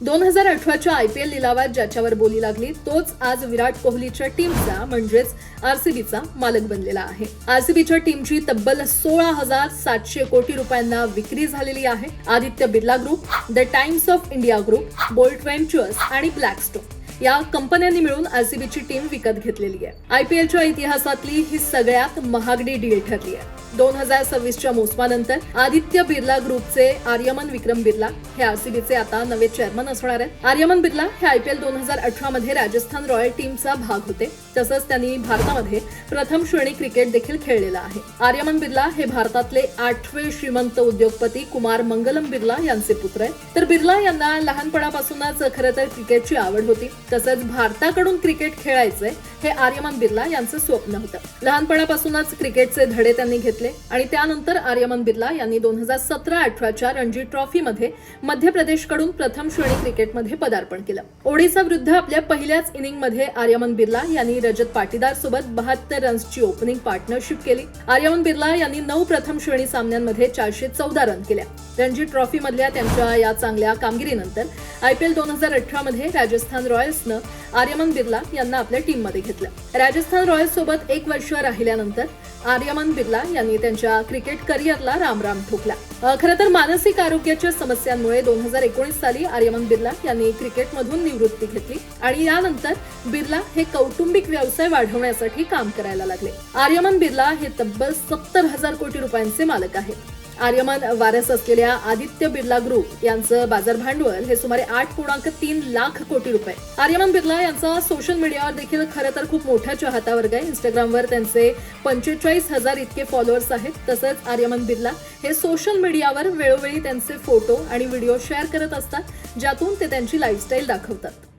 2018च्या IPL लिलावात ज्याच्यावर बोली लागली तोच आज विराट कोहलीच्या टीमचा म्हणजेच आरसीबीचा मालक बनलेला आहे. आरसीबीच्या टीमची तब्बल 16,700 कोटी रुपयांना विक्री झालेली आहे. Aditya Birla group, the times of India group, bolt ventures आणि ब्लॅकस्टोन या कंपन्यांनी मिळून आरसीबीची टीम विकत घेतलेली आहे. IPLच्या इतिहासातली ही सगळ्यात महागडी डील ठरली आहे. 2026च्या मोसमानंतर आदित्य बिर्ला ग्रुपचे आर्यमन विक्रम बिर्ला हे आरसीबीचे आता नवे चेअरमन असणार आहेत. आर्यमन बिर्ला हे IPL 2018 मध्ये राजस्थान रॉयल टीमचा भाग होते. तसंच त्यांनी भारतामध्ये प्रथम श्रेणी क्रिकेट देखील खेळलेला आहे. आर्यमन बिर्ला हे भारतातले 8वे श्रीमंत उद्योगपती कुमार मंगलम बिर्ला यांचे पुत्र आहेत. तर बिर्ला यांना लहानपणापासूनच खरं तर क्रिकेटची आवड होती. तसंच भारताकडून क्रिकेट खेळायचंय हे आर्यमन बिर्ला यांचं स्वप्न होतं. लहानपणापासूनच क्रिकेटचे धडे त्यांनी घेतले आणि त्यानंतर आर्यमन बिर्ला यांनी 2017-18च्या रणजी ट्रॉफीमध्ये मध्य प्रदेशकडून प्रथम श्रेणी क्रिकेटमध्ये पदार्पण केलं. ओडिसा विरुद्ध आपल्या पहिल्याच इनिंगमध्ये आर्यमन बिर्ला यांनी रजत पाटीदार सोबत 72 रन्सची ओपनिंग पार्टनरशिप केली. आर्यमन बिर्ला यांनी 9 प्रथम श्रेणी सामन्यांमध्ये 414 रन केल्या. रणजी ट्रॉफी मधल्या त्यांच्या या चांगल्या कामगिरीनंतर IPL 2018 मध्ये राजस्थान रॉयल्सनं आर्यमन बिर्ला यांना आपल्या टीममध्ये घेतलं. राजस्थान रॉयल्स सोबत 1 वर्ष राहिल्यानंतर आर्यमन बिर्ला यांनी त्यांच्या क्रिकेट करिअरला रामराम ठोकला. खरं तर मानसिक आरोग्याच्या समस्यांमुळे 2019 साली आर्यमन बिर्ला यांनी क्रिकेटमधून निवृत्ती घेतली आणि यानंतर बिर्ला हे कौटुंबिक व्यवसाय वाढवण्यासाठी काम करायला लागले. आर्यमन बिर्ला हे तब्बल 70,000 कोटी रुपयांचे मालक आहेत. आर्यमन वारस असलेल्या आदित्य बिर्ला ग्रुप यांचं बाजार भांडवल हे सुमारे 8.3 लाख कोटी रुपये. आर्यमन बिर्ला यांचा सोशल मीडियावर देखील खरं तर खूप मोठा चाहता वर्ग आहे. इंस्टाग्रामवर त्यांचे 45,000 इतके फॉलोअर्स आहेत. तसंच आर्यमन बिर्ला हे सोशल मीडियावर वेळोवेळी त्यांचे फोटो आणि व्हिडिओ शेअर करत असतात, ज्यातून ते त्यांची लाईफस्टाईल दाखवतात.